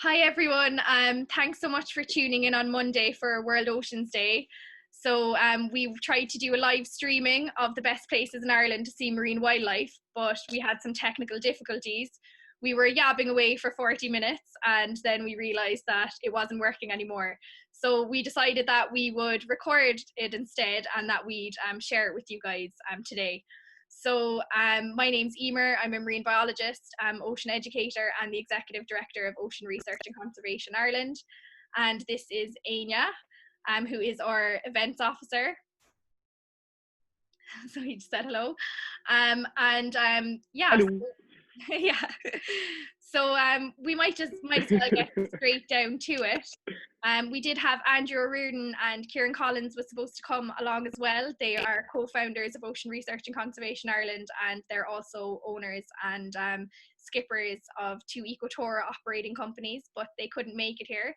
Hi everyone. Thanks so much for tuning in on Monday for World Oceans Day. So we've tried to do a live streaming of the best places in Ireland to see marine wildlife, but we had some technical difficulties. We were yabbing away for 40 minutes and then we realized that it wasn't working anymore. So we decided that we would record it instead and that we'd share it with you guys today. So my name's Emer, I'm a marine biologist, ocean educator and the executive director of Ocean Research and Conservation Ireland. And this is Anya, who is our events officer. So he just said hello. Yeah. Hello. Yeah. So we might as well get straight down to it. We did have Andrew O'Riordan and Kieran Collins was supposed to come along as well. They are co-founders of Ocean Research and Conservation Ireland, and they're also owners and skippers of 2 ecotour operating companies, but they couldn't make it here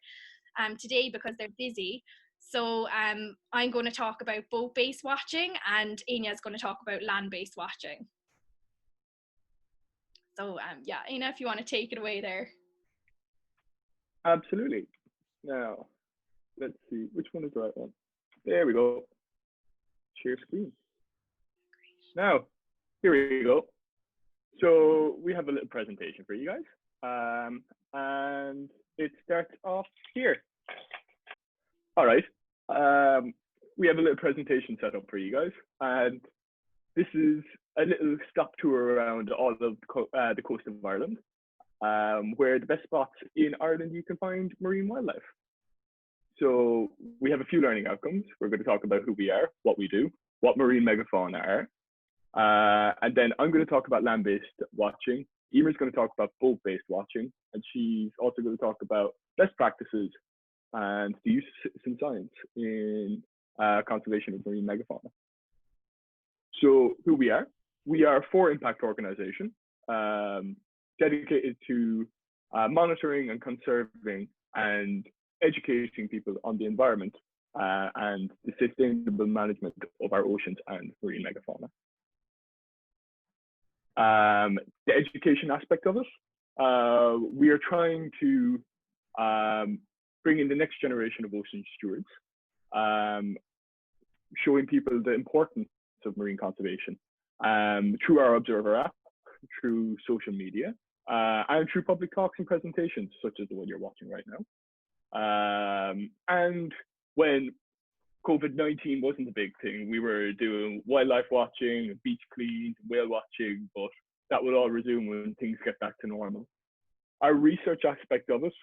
today because they're busy. So I'm going to talk about boat-based watching and Anya's going to talk about land-based watching. So yeah, Ina, if you want to take it away there. Absolutely. Now, let's see, which one is the right one? There we go. Share screen. Now, here we go. So we have a little presentation for you guys. And it starts off here. All right. We have a little presentation set up for you guys. And this is a little stop tour around all of the coast of Ireland, where the best spots in Ireland you can find marine wildlife. So we have a few learning outcomes. We're going to talk about who we are, what we do, what marine megafauna are, and then I'm going to talk about land-based watching. Emer's going to talk about boat-based watching, and she's also going to talk about best practices and the use of citizen science in conservation of marine megafauna. So who we are a for-impact organization dedicated to monitoring and conserving and educating people on the environment and the sustainable management of our oceans and marine megafauna. The education aspect of it, we are trying to bring in the next generation of ocean stewards, showing people the importance of marine conservation through our Observer app, through social media, and through public talks and presentations, such as the one you're watching right now. And when COVID-19 wasn't a big thing, we were doing wildlife watching, beach cleans, whale watching, but that will all resume when things get back to normal. Our research aspect of it,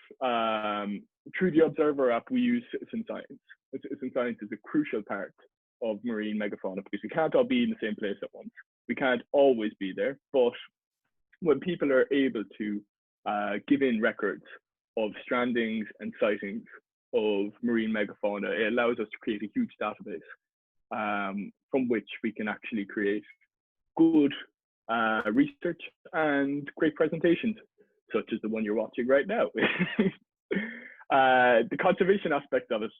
through the Observer app, we use citizen science. Citizen science is a crucial part of marine megafauna because we can't all be in the same place at once. We can't always be there, but when people are able to give in records of strandings and sightings of marine megafauna, it allows us to create a huge database from which we can actually create good research and great presentations, such as the one you're watching right now. The conservation aspect of it,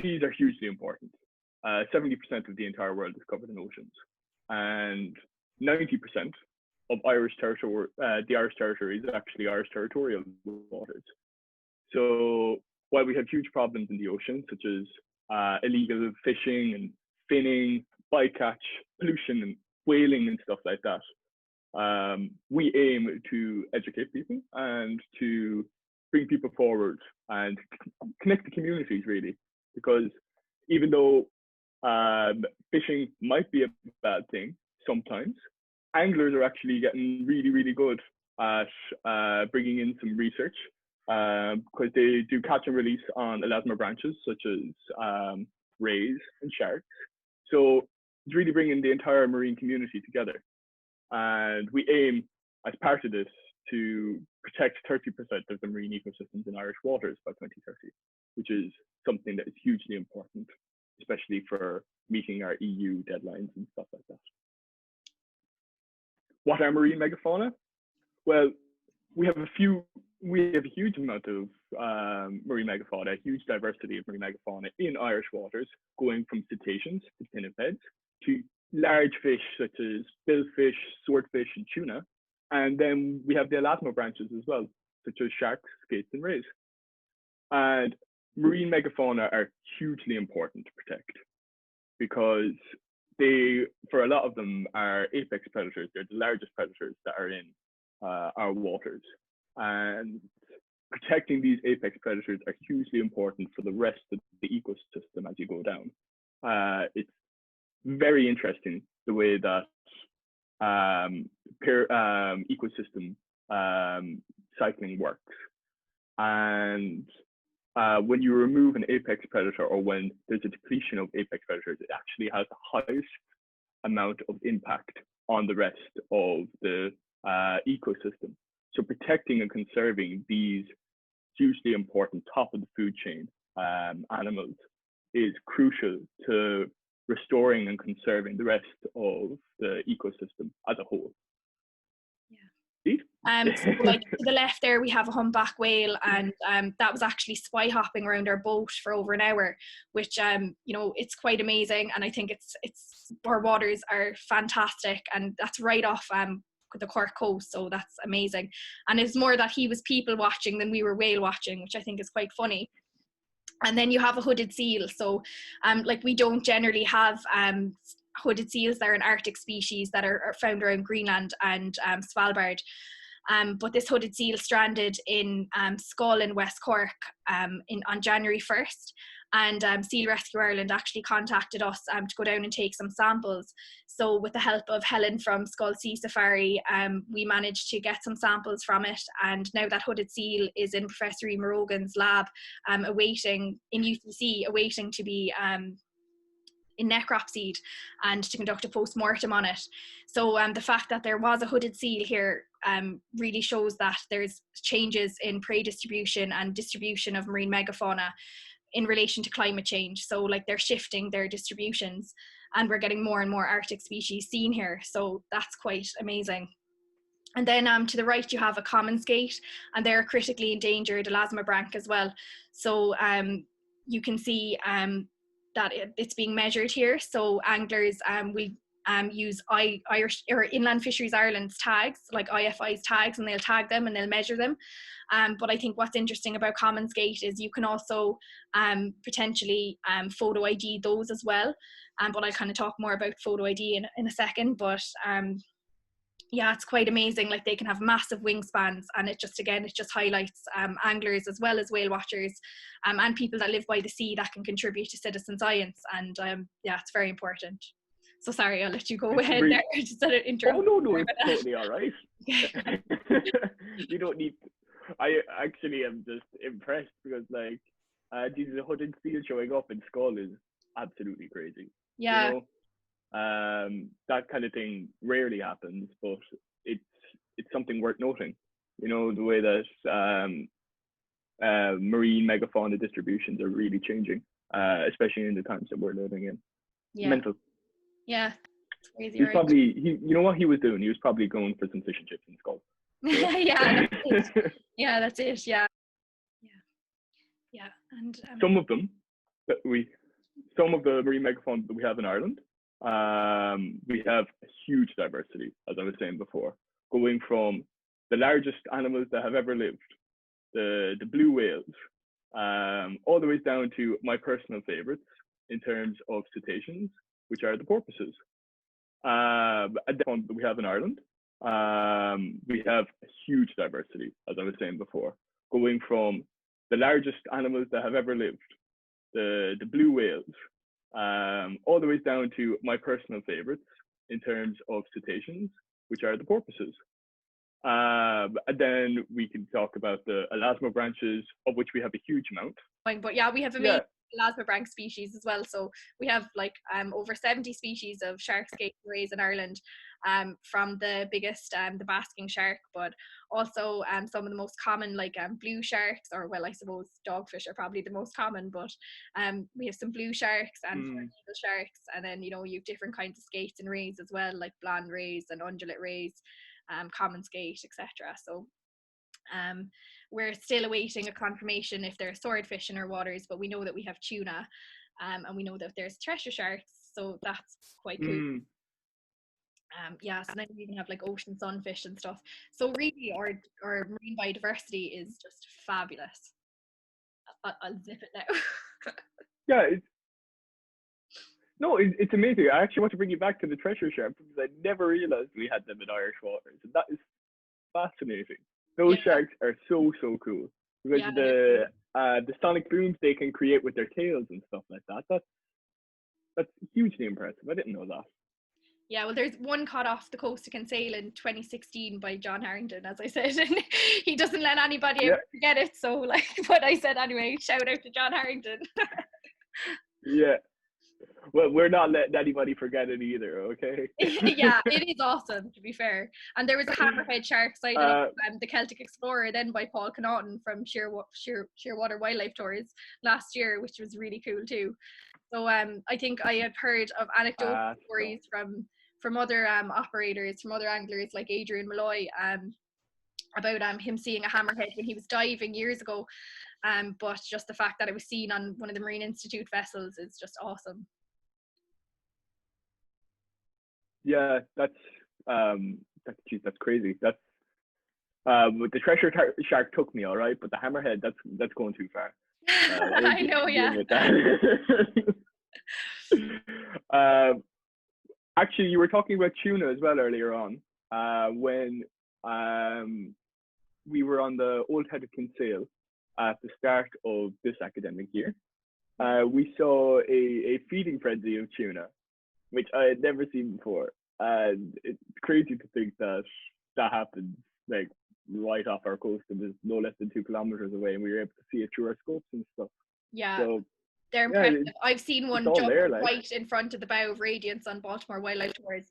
seas are hugely important. 70% of the entire world is covered in oceans, and 90% of Irish territory, the Irish territory is actually Irish territorial waters. So while we have huge problems in the ocean, such as illegal fishing and finning, bycatch, pollution and whaling and stuff like that, we aim to educate people and to bring people forward and connect the communities, really, because even though fishing might be a bad thing sometimes, anglers are actually getting really, really good at bringing in some research because they do catch and release on elasmobranches branches such as rays and sharks. So it's really bringing the entire marine community together. And we aim, as part of this, to protect 30% of the marine ecosystems in Irish waters by 2030, which is something that is hugely important, especially for meeting our EU deadlines and stuff like that. What are marine megafauna? Well, we have a huge amount of marine megafauna, a huge diversity of marine megafauna in Irish waters, going from cetaceans to pinnipeds to large fish such as billfish, swordfish, and tuna. And then we have the elasmobranches as well, such as sharks, skates, and rays. And marine megafauna are hugely important to protect because they, for a lot of them, are apex predators. They're the largest predators that are in our waters. And protecting these apex predators are hugely important for the rest of the ecosystem as you go down. It's very interesting the way that ecosystem cycling works. And when you remove an apex predator, or when there's a depletion of apex predators, it actually has the highest amount of impact on the rest of the ecosystem. So protecting and conserving these hugely important top of the food chain animals is crucial to restoring and conserving the rest of the ecosystem as a whole. So like to the left there we have a humpback whale, and that was actually spy hopping around our boat for over an hour, which you know, it's quite amazing. And I think it's our waters are fantastic, and that's right off the Cork coast, so that's amazing. And it's more that he was people watching than we were whale watching, which I think is quite funny. And then you have a hooded seal. So like we don't generally have hooded seals. They're an Arctic species that are found around Greenland and Svalbard. But this hooded seal stranded in Skull in West Cork on January 1st. And Seal Rescue Ireland actually contacted us to go down and take some samples. So with the help of Helen from Skull Sea Safari, we managed to get some samples from it. And now that hooded seal is in Professor Emer Rogan's lab, awaiting in UCC, awaiting to be in necropsied and to conduct a post-mortem on it. So the fact that there was a hooded seal here really shows that there's changes in prey distribution and distribution of marine megafauna in relation to climate change. So like they're shifting their distributions, and we're getting more and more Arctic species seen here. So that's quite amazing. And then to the right, you have a common skate, and they're critically endangered elasmobranch as well. So you can see that it's being measured here. So anglers will use Irish or Inland Fisheries Ireland's tags, like IFI's tags, and they'll tag them and they'll measure them. But I think what's interesting about common skate is you can also potentially photo ID those as well. But I'll kind of talk more about photo ID in a second. But yeah, it's quite amazing. Like they can have massive wingspans, and it just highlights anglers as well as whale watchers and people that live by the sea that can contribute to citizen science. And yeah, it's very important. So sorry, I'll let you go ahead there. Just an intro. Oh no, it's totally all right. You don't need. I actually am just impressed because like these hooded seals showing up in Skull is absolutely crazy. Yeah. You know? That kind of thing rarely happens, but it's something worth noting. You know, the way that marine megafauna distributions are really changing, especially in the times that we're living in. Yeah. Mental. Yeah. It's crazy. He's probably you know what he was doing? He was probably going for some fish and chips in Skull. Yeah, that's it. Yeah, that's it. Yeah. And some of the marine megafauna that we have in Ireland, we have a huge diversity, as I was saying before, going from the largest animals that have ever lived, the blue whales, all the way down to my personal favorites in terms of cetaceans, which are the porpoises. And the one that we have in Ireland, we have a huge diversity, as I was saying before, going from the largest animals that have ever lived, the blue whales, all the way down to my personal favorites in terms of cetaceans, which are the porpoises. And then we can talk about the elasmobranches, of which we have a huge amount. But yeah, we have amazing elasmobranch species as well. So we have like over 70 species of shark, skate, and rays in Ireland, from the biggest, the basking shark, but also some of the most common, like blue sharks, or well, I suppose dogfish are probably the most common, but we have some blue sharks and eagle sharks, and then you have different kinds of skates and rays as well, like blonde rays and undulate rays, common skate, etc. So we're still awaiting a confirmation if there's swordfish in our waters, but we know that we have tuna, and we know that there's treasure sharks, so that's quite cool. Yeah, so now we even have like ocean sunfish and stuff. So really, our marine biodiversity is just fabulous. I'll zip it now. Yeah, it's amazing. I actually want to bring you back to the treasure shark because I never realized we had them in Irish waters, and that is fascinating. Those Yeah, sharks are so cool because yeah, the sonic booms they can create with their tails and stuff like that. That's hugely impressive. I didn't know that. yeah. Well, there's one caught off the coast of Kinsale in 2016 by John Harrington, as I said, and he doesn't let anybody Yeah, ever forget it. So, like, but I said anyway, shout out to John Harrington. yeah. Well, we're not letting anybody forget it either. Okay. Yeah, it is awesome to be fair. And there was a hammerhead shark sighted off uh, the Celtic Explorer then by Paul Connaughton from Sheerwater Wildlife Tours last year, which was really cool too. So I think I had heard of anecdotal so, stories from other operators, from other anglers like Adrian Malloy, about him seeing a hammerhead when he was diving years ago. But just the fact that it was seen on one of the Marine Institute vessels is just awesome. yeah, that's crazy. But the treasure shark took me all right, but the hammerhead that's going too far. I I know, deal yeah. with that. um, Actually, you were talking about tuna as well earlier on. When we were on the Old Head of Kinsale at the start of this academic year, we saw a feeding frenzy of tuna, which I had never seen before. And it's crazy to think that that happens like right off our coast and is no less than 2 kilometers away, and we were able to see it through our scopes and stuff. Yeah, So they're yeah, impressive. I've seen it's one all jump there, like. right in front of the bow of Radiance on Baltimore Wildlife Tours.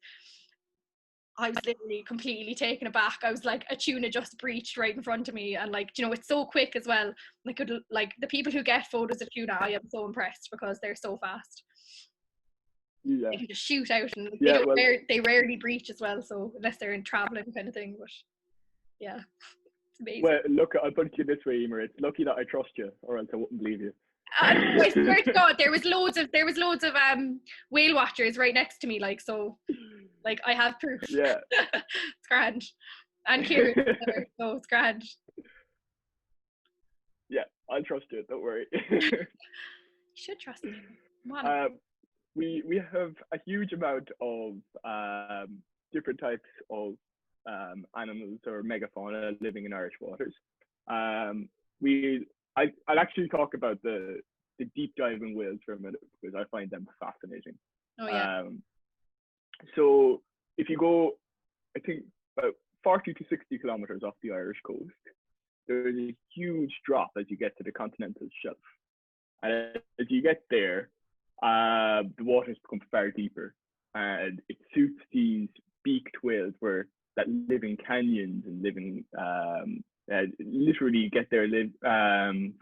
I was literally completely taken aback. I was like, a tuna just breached right in front of me, and like, you know, it's so quick as well. Like the people who get photos of tuna, I am so impressed because they're so fast. Yeah, They can just shoot out, and they yeah. Well, they rarely breach as well. So unless they're in traveling kind of thing, but yeah, it's amazing. look, I'll put it to you this way, Emer. It's lucky that I trust you, or else I wouldn't believe you. No, I swear to God, there was loads of whale watchers right next to me, like so. Like I have proof. Yeah. It's grand. And Kieran, so it's grand. Yeah, I'll trust you. Don't worry. You should trust me. Come on. We have a huge amount of different types of animals or megafauna living in Irish waters. Um, I'll actually talk about the deep diving whales for a minute because I find them fascinating. Oh yeah. So if you go, I think about 40 to 60 kilometers off the Irish coast, there's a huge drop as you get to the continental shelf. And as you get there, the waters become far deeper, and it suits these beaked whales that live in canyons and literally get their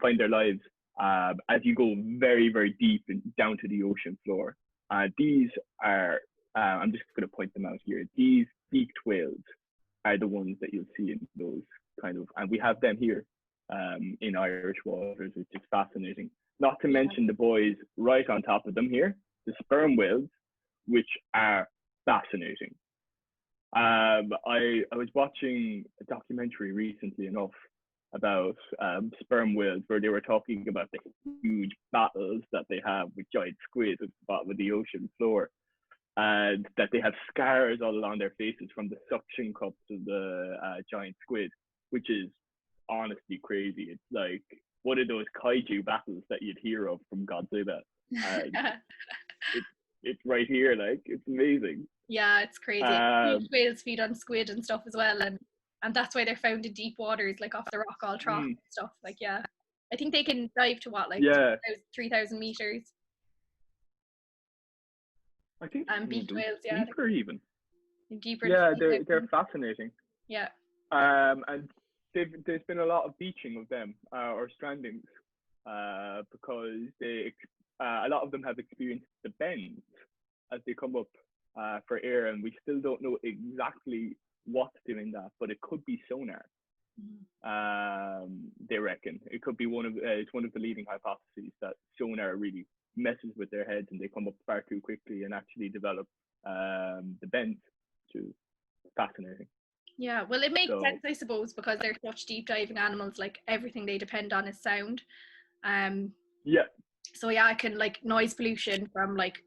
find their lives as you go very deep down to the ocean floor. These are I'm just going to point them out here. These beaked whales are the ones that you'll see in those kind of, and we have them here in Irish waters, which is fascinating. Not to mention the boys right on top of them here, the sperm whales, which are fascinating. I was watching a documentary recently enough about sperm whales where they were talking about the huge battles that they have with giant squid at the bottom of the ocean floor, and that they have scars all along their faces from the suction cups of the giant squid, which is honestly crazy. It's like one of those kaiju battles that you'd hear of from Godzilla. It's right here, like it's amazing. Yeah, it's crazy. Whales feed on squid and stuff as well, and that's why they're found in deep waters, like off the rock all trough and stuff. Like yeah, I think they can dive to what, like 3,000 meters. I think beaked whales, yeah, deeper even. Deeper. Yeah, they're fascinating. Yeah. And there's been a lot of beaching of them or strandings because a lot of them have experienced the bends as they come up for air, and we still don't know exactly what's doing that, but it could be sonar. They reckon it could be it's one of the leading hypotheses that sonar really messes with their heads and they come up far too quickly and actually develop the bends, is fascinating. Yeah, well, it makes sense, I suppose, because they're such deep diving animals. Like everything they depend on is sound. Yeah. So yeah, I can like noise pollution from like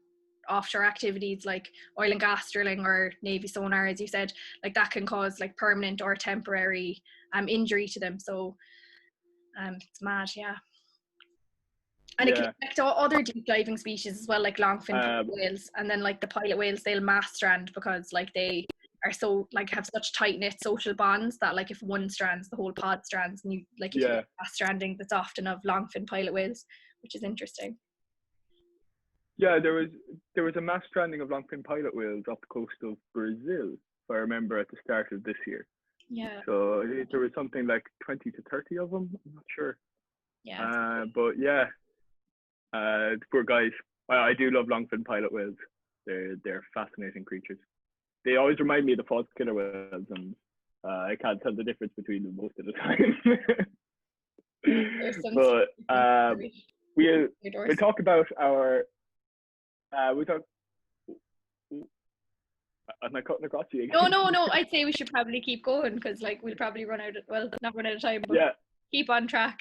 offshore activities like oil and gas drilling or Navy sonar, as you said, like that can cause like permanent or temporary injury to them. So it's mad, yeah. And it can affect other deep diving species as well, like longfin pilot whales. And then like the pilot whales, they'll mass strand because like they are so like have such tight knit social bonds that like if one strands, the whole pod strands, and you like if you get mass stranding, that's often of longfin pilot whales, which is interesting. Yeah, there was a mass stranding of longfin pilot whales off the coast of Brazil, if I remember, at the start of this year. Yeah. So there was something like 20 to 30 of them. I'm not sure. Yeah. But yeah, the poor guys. I do love longfin pilot whales. They're fascinating creatures. They always remind me of the false killer whales, and I can't tell the difference between them most of the time. But we'll talk about our. We talk. Am I cutting across you again? No. I'd say we should probably keep going because, like, we'll probably run out. Not run out of time, but keep on track.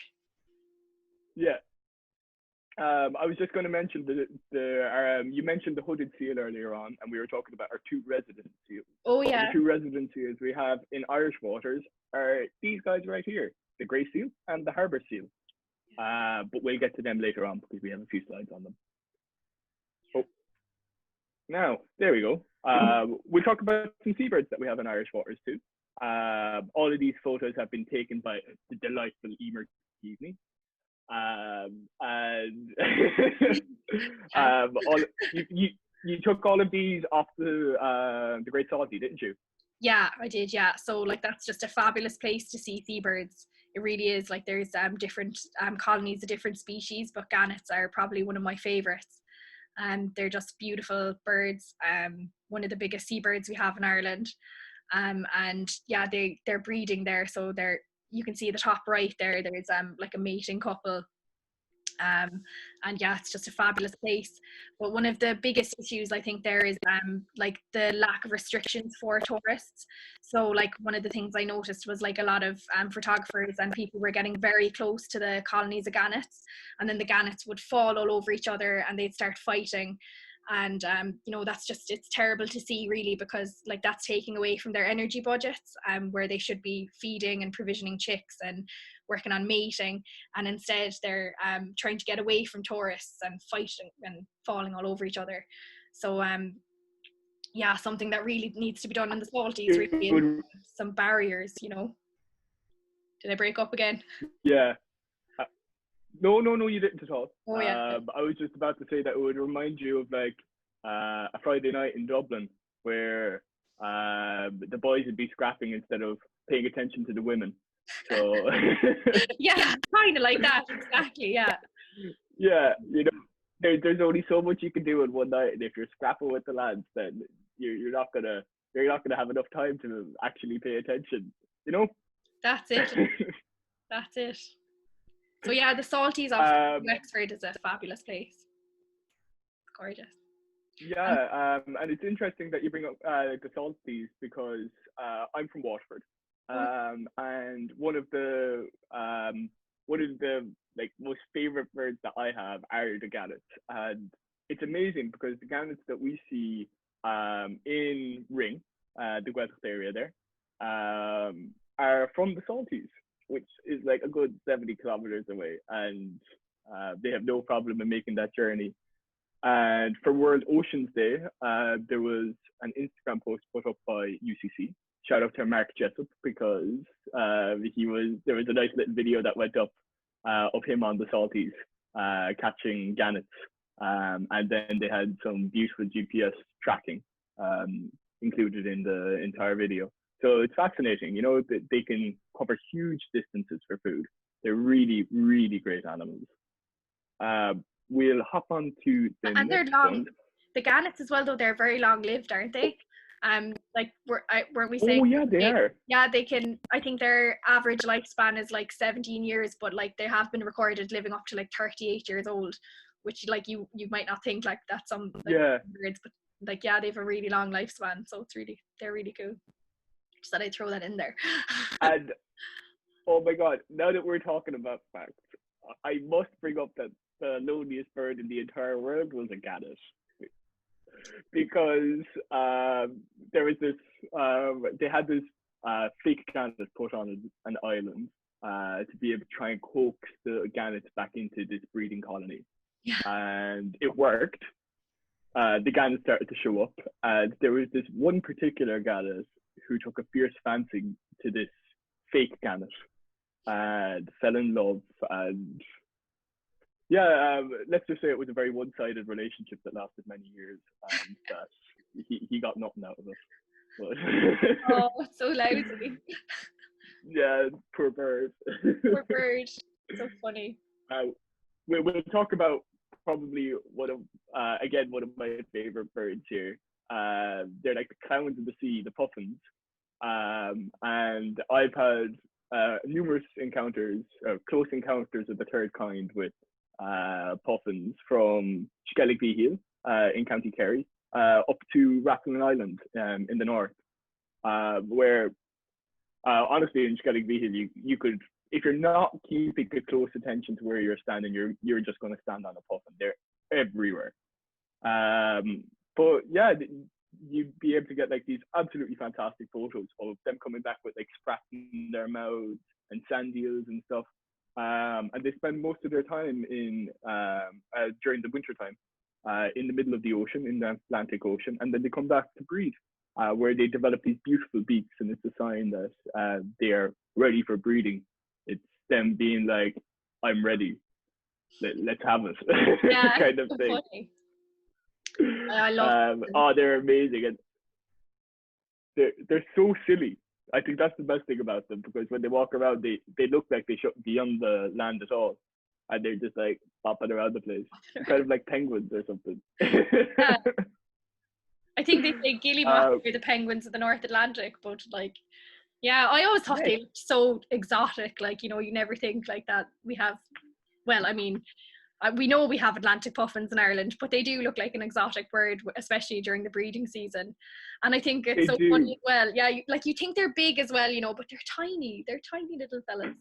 Yeah. I was just going to mention you mentioned the hooded seal earlier on, and we were talking about our two resident seals. Oh yeah. The two resident seals we have in Irish waters are these guys right here, the grey seal and the harbour seal. But we'll get to them later on because we have a few slides on them. Oh, now there we go. We'll talk about some seabirds that we have in Irish waters too. All of these photos have been taken by the delightful Emer Keaveney. And you took all of these off the Great Salty, didn't you? Yeah, I did. Yeah, so like that's just a fabulous place to see seabirds. It really is. Like there's different colonies of different species, but gannets are probably one of my favorites. They're just beautiful birds. One of the biggest seabirds we have in Ireland. And yeah, they're breeding there, so you can see the top right there's like a mating couple. And yeah, it's just a fabulous place. But one of the biggest issues I think there is like the lack of restrictions for tourists. So like one of the things I noticed was like a lot of photographers and people were getting very close to the colonies of gannets, and then the gannets would fall all over each other and they'd start fighting. And you know, it's terrible to see really, because like that's taking away from their energy budgets where they should be feeding and provisioning chicks and working on mating, and instead they're trying to get away from tourists and fighting and falling all over each other. So yeah, something that really needs to be done in the Salties really is some barriers, you know. Did I break up again? Yeah. No, you didn't at all. Oh, yeah. I was just about to say that it would remind you of like a Friday night in Dublin where the boys would be scrapping instead of paying attention to the women. So yeah, kind of like that, exactly. Yeah. Yeah, you know, there's only so much you can do in one night, and if you're scrapping with the lads, then you're not gonna have enough time to actually pay attention. You know. That's it. That's it. So yeah, the Salties of Wexford is a fabulous place. It's gorgeous. Yeah, and it's interesting that you bring up the Salties because I'm from Waterford, and one of the like most favorite birds that I have are the gannets, and it's amazing because the gannets that we see in Ring, the Guelph area there, are from the Salties, which is like a good 70 kilometers away, and they have no problem in making that journey. And for World Oceans Day, there was an Instagram post put up by UCC. Shout out to Mark Jessup, because there was a nice little video that went up of him on the Salties catching gannets, and then they had some beautiful GPS tracking included in the entire video. So it's fascinating, you know, that they can cover huge distances for food. They're really, really great animals. We'll hop on to the and they're next long. one. The gannets as well, though, they're very long lived, aren't they? Like weren't we saying? Oh yeah, they are. Yeah, they can. I think their average lifespan is like 17 years, but like they have been recorded living up to like 38 years old, which like you might not think like that's some like, birds, but like, yeah, they have a really long lifespan, so they're really cool. Just thought I'd throw that in there. And oh my God, now that we're talking about facts, I must bring up that the loneliest bird in the entire world was a gannet. Because there was this, they had this fake gannet put on an island to be able to try and coax the gannets back into this breeding colony. Yeah. And it worked. The gannets started to show up, and there was this one particular gannet who took a fierce fancy to this fake gannet and fell in love. And yeah, let's just say it was a very one-sided relationship that lasted many years, and that he got nothing out of it. But Oh, so lousy. Yeah, poor bird. Poor bird. So funny. We'll talk about probably one of my favorite birds here. They're like the clowns of the sea, the puffins. And I've had numerous encounters, close encounters of the third kind with puffins from Skellig in County Kerry up to Rathlin Island in the north, where honestly in Skellig you could, if you're not keeping a close attention to where you're standing, you're just going to stand on a puffin. They're everywhere. But yeah, you'd be able to get like these absolutely fantastic photos of them coming back with like sprats in their mouths and sand eels and stuff. And they spend most of their time in during the winter time in the middle of the ocean, in the Atlantic Ocean, and then they come back to breed, where they develop these beautiful beaks, and it's a sign that they are ready for breeding. It's them being like, I'm ready, let's have it. Yeah, kind of so thing. funny. I love oh, they're amazing, and they're so silly. I think that's the best thing about them, because when they walk around, they look like they shouldn't be on the land at all, and they're just like bopping around the place, kind of like penguins or something. Yeah. I think they say guillemots are the penguins of the North Atlantic, but like, yeah, I always thought they looked so exotic. Like, you never think like that. We have, well, I mean, we know we have Atlantic puffins in Ireland, but they do look like an exotic bird, especially during the breeding season. And I think it's funny as well. Yeah, you think they're big as well, but they're tiny. They're tiny little fellas.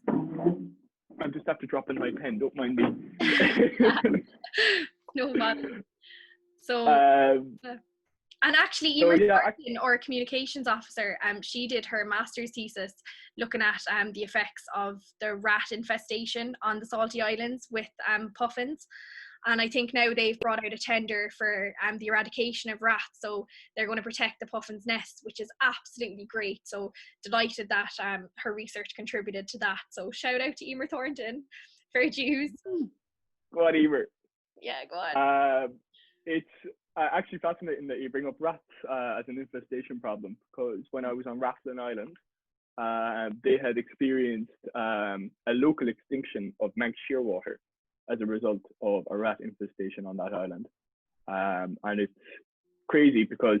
I just have to drop in my pen. Don't mind me. No matter. So. And actually, Emer Thornton, our communications officer, she did her master's thesis looking at the effects of the rat infestation on the salty islands with puffins. And I think now they've brought out a tender for the eradication of rats. So they're going to protect the puffins' nests, which is absolutely great. So delighted that her research contributed to that. So shout out to Emer Thornton for Jews. Go on, Emer. Yeah, go on. It's actually fascinating that you bring up rats as an infestation problem, because when I was on Rathlin Island, they had experienced a local extinction of Manx shearwater as a result of a rat infestation on that island. And it's crazy because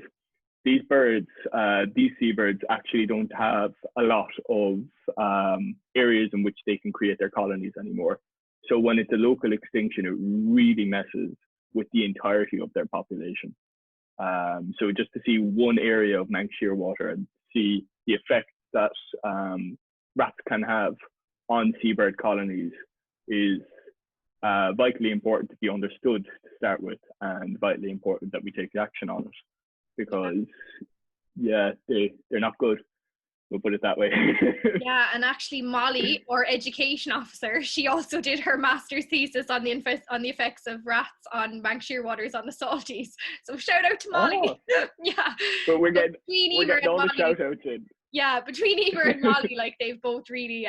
these birds, these seabirds, actually don't have a lot of areas in which they can create their colonies anymore. So when it's a local extinction, it really messes with the entirety of their population. So just to see one area of Manx shearwater and see the effect that rats can have on seabird colonies is vitally important to be understood to start with, and vitally important that we take action on it, because they're not good. We'll put it that way. Yeah, and actually Molly, our education officer, she also did her master's thesis on the effects of rats on Manx shearwaters on the salties. So shout out to Molly. Oh. Yeah. But we're getting all the shout outs in. Yeah, between Emer and Molly, like they've both really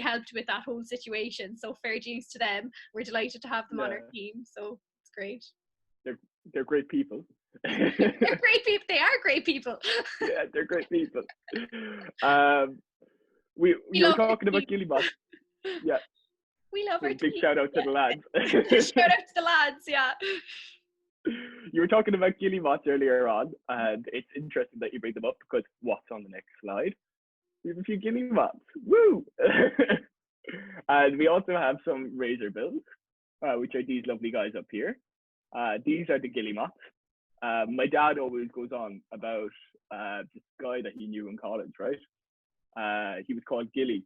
helped with that whole situation. So fair dues to them. We're delighted to have them on our team. So it's great. They're great people. They're great people. They are great people. Yeah, they're great people. We were talking about guillemots. Yeah. We love our big team. Shout out to the lads. Shout out to the lads, yeah. You were talking about guillemots earlier on, and it's interesting that you bring them up, because what's on the next slide? We have a few guillemots. Woo! And we also have some razorbills, which are these lovely guys up here. These are the guillemots. my dad always goes on about this guy that he knew in college, right? He was called Gilly.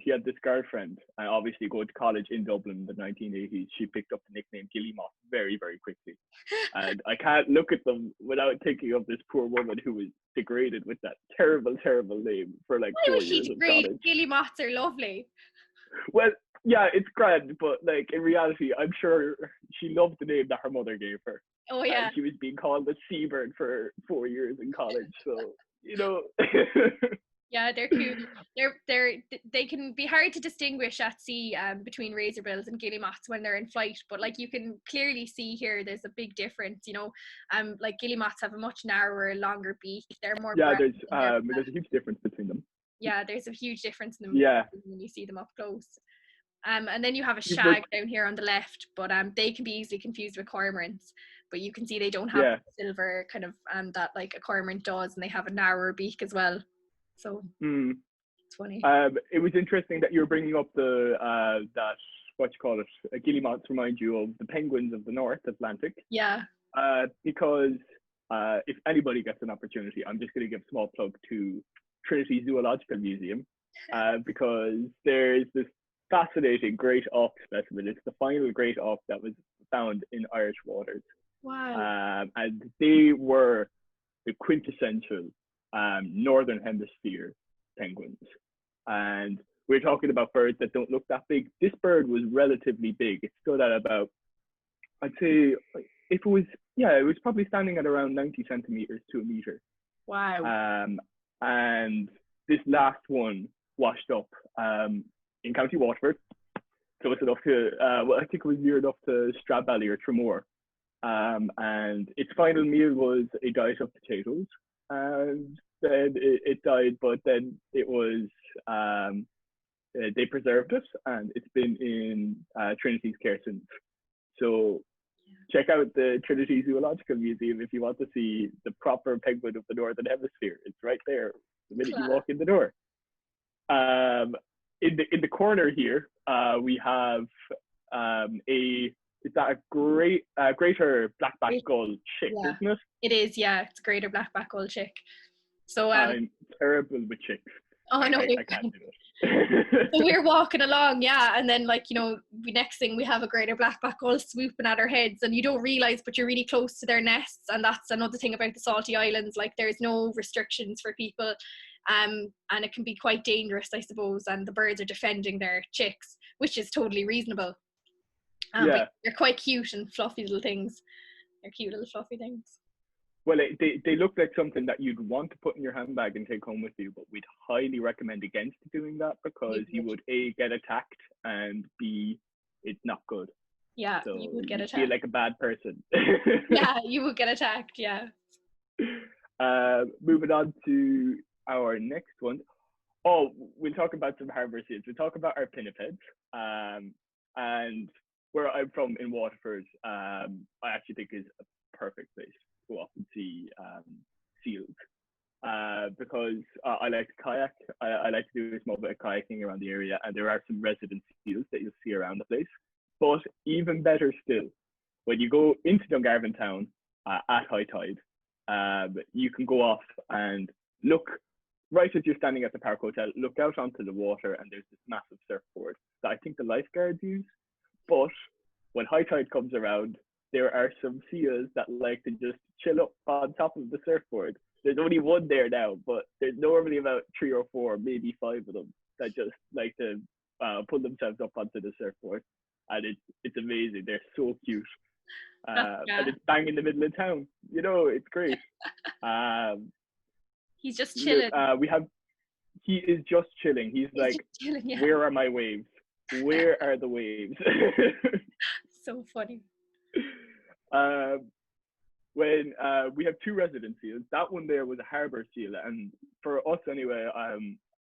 He had this girlfriend, and obviously going to college in Dublin in the 1980s, she picked up the nickname Gilly Moth very, very quickly. And I can't look at them without thinking of this poor woman who was degraded with that terrible, terrible name for like Why 4 was she years of degraded? college. Gilly moths are lovely. Well, yeah, it's grand, but like in reality, I'm sure she loved the name that her mother gave her. Oh yeah. And she was being called a seabird for 4 years in college, so you know. Yeah, they're cool. They can be hard to distinguish at sea between razorbills and guillemots when they're in flight, but like you can clearly see here there's a big difference, you know. Like guillemots have a much narrower, longer beak. They're more Yeah, brown. there's a huge difference between them. Yeah, there's a huge difference in them Yeah. when you see them up close. And then you have a You've shag worked- down here on the left, but they can be easily confused with cormorants. But you can see they don't have Yeah. the silver kind of that like a cormorant does, and they have a narrower beak as well. So it's funny. It was interesting that you were bringing up the that what you call it, guillemots remind you of the penguins of the North Atlantic. Yeah. Because if anybody gets an opportunity, I'm just going to give a small plug to Trinity Zoological Museum, because there's this fascinating great auk specimen. It's the final great auk that was found in Irish waters. Wow. And they were the quintessential Northern Hemisphere penguins. And we're talking about birds that don't look that big. This bird was relatively big. It stood at about, I'd say, if it was, it was probably standing at around 90 centimeters to a meter. Wow. And this last one washed up in County Waterford. So it's enough to, I think it was near enough to Stradbally or Tramore. And its final meal was a diet of potatoes. And then it died, but then it was, they preserved it, and it's been in Trinity's care since. So check out the Trinity Zoological Museum if you want to see the proper penguin of the Northern Hemisphere. It's right there the minute you walk in the door. In the corner here, we have is that a greater blackback gull chick, isn't it? It is, yeah. It's a greater blackback gull chick. So I'm terrible with chicks. Oh no, I can't do it. So we're walking along, and then like, you know, the next thing we have a greater blackback gull swooping at our heads, and you don't realize, but you're really close to their nests. And that's another thing about the salty islands, like there's no restrictions for people, and it can be quite dangerous, I suppose, and the birds are defending their chicks, which is totally reasonable. But they're quite cute and fluffy little things. They're cute little fluffy things. Well, they look like something that you'd want to put in your handbag and take home with you, but we'd highly recommend against doing that, because you would A, get attacked, and B, it's not good. Yeah, so you would get attacked. You feel like a bad person. Yeah, you would get attacked, yeah. Moving on to our next one. Oh, we'll talk about some harbour seals. We'll talk about our pinnipeds. And where I'm from in Waterford, I actually think is a perfect place to go off and see seals, because I like to kayak. I like to do a small bit of kayaking around the area, and there are some resident seals that you'll see around the place. But even better still, when you go into Dungarvan town at high tide, you can go off and look right as you're standing at the Park Hotel, look out onto the water, and there's this massive surfboard that I think the lifeguards use. But when high tide comes around, there are some seals that like to just chill up on top of the surfboard. There's only one there now, but there's normally about 3 or 4, maybe 5 of them that just like to pull themselves up onto the surfboard. And it's amazing. They're so cute. And it's bang in the middle of town. You know, it's great. He's just chilling. He is just chilling. He's like, chilling, yeah. Where are my waves? Where are the waves? So funny. When we have 2 resident seals, that one there was a harbour seal, and for us anyway,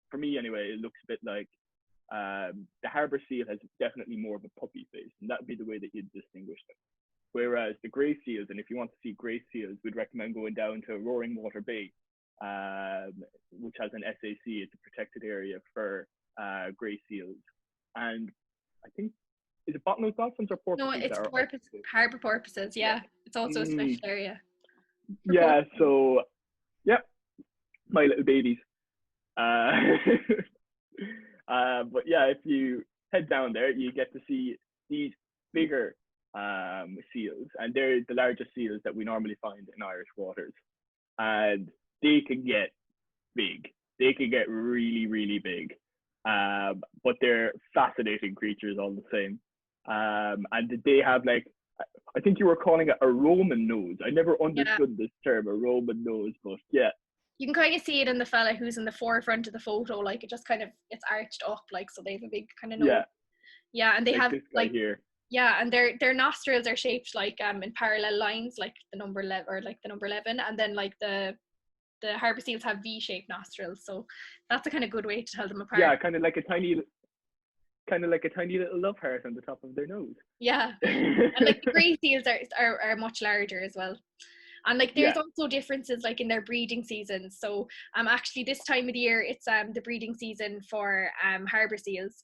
for me anyway, it looks a bit like the harbour seal has definitely more of a puppy face, and that would be the way that you'd distinguish them. Whereas the grey seals, and if you want to see grey seals, we'd recommend going down to Roaring Water Bay, which has an SAC. It's a protected area for grey seals. And I think, is it bottlenose dolphins or porpoises? No, it's harbour porpoises, yeah. It's also a special area. Yeah, so yeah, my little babies. Uh, but yeah, if you head down there, you get to see these bigger seals, and they're the largest seals that we normally find in Irish waters. And they can get big. They can get really, really big. But they're fascinating creatures all the same. And they have like, I think you were calling it a Roman nose. I never Yeah. understood this term, a Roman nose, but yeah. You can kind of see it in the fella who's in the forefront of the photo, like it just kind of, it's arched up, like, so they have a big kind of nose. Yeah. Yeah, and they Like have this guy like, here. yeah, and their nostrils are shaped like in parallel lines, like the number 11, or like the number 11, and then like the harbour seals have V-shaped nostrils, so that's a kind of good way to tell them apart. Yeah, kind of like a tiny little love heart on the top of their nose. Yeah, and like the grey seals are much larger as well. And like there's Yeah. also differences like in their breeding seasons. So actually this time of the year it's the breeding season for harbour seals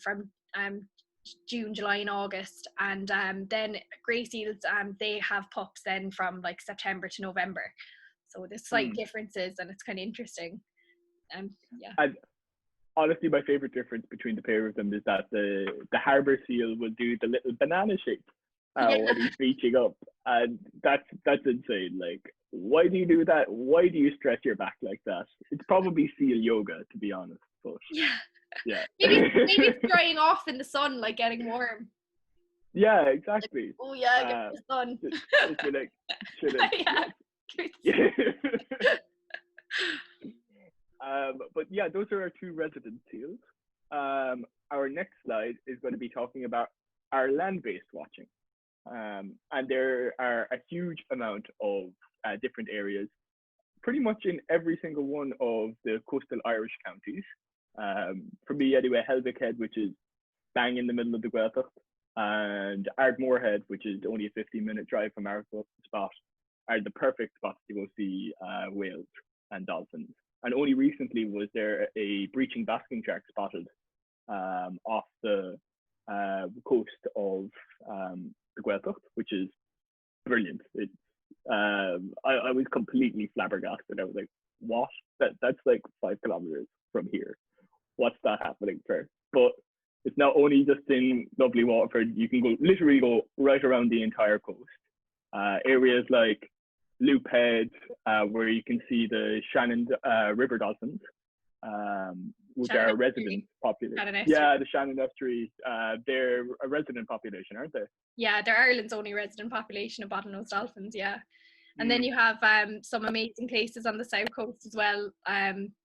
from June, July and August, and then grey seals they have pups then from like September to November. So there's slight differences and it's kind of interesting. Yeah. And honestly, my favorite difference between the pair of them is that the harbour seal will do the little banana shape when he's reaching up, and that's insane. Like, why do you do that? Why do you stretch your back like that? It's probably seal yoga, to be honest. But yeah. maybe it's drying off in the sun, like getting warm. Yeah, exactly. Like, oh yeah, get the sun. Just be like, but yeah, those are our two resident seals. Our next slide is going to be talking about our land-based watching. And there are a huge amount of different areas, pretty much in every single one of the coastal Irish counties. For me, anyway, Helvick Head, which is bang in the middle of the Gaeltacht, and Ardmore Head, which is only a 15-minute drive from our spot, are the perfect spots to go see whales and dolphins. And only recently was there a breaching basking shark spotted off the coast of the Gaeltacht, which is brilliant. It's I was completely flabbergasted. I was like, what? That's like 5 kilometers from here. What's that happening for? But it's not only just in lovely Waterford. You can literally go right around the entire coast. Areas like Loop Head, where you can see the Shannon river dolphins, which are a resident population. Yeah, the Shannon Estuary. They're a resident population, aren't they? Yeah, they're Ireland's only resident population of bottlenose dolphins. Yeah. And then you have some amazing places on the south coast as well,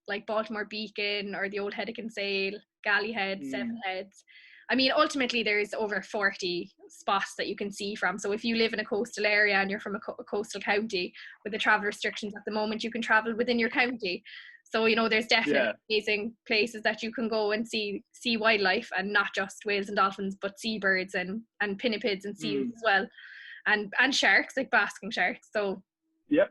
like Baltimore Beacon or the Old Head of Kinsale, Galley Head, Seven Heads. I mean, ultimately, there's over 40 spots that you can see from. So if you live in a coastal area and you're from a coastal county, with the travel restrictions at the moment, you can travel within your county. So, you know, there's definitely amazing places that you can go and see wildlife, and not just whales and dolphins, but seabirds and pinnipeds and seals as well. And sharks, like basking sharks. So yeah.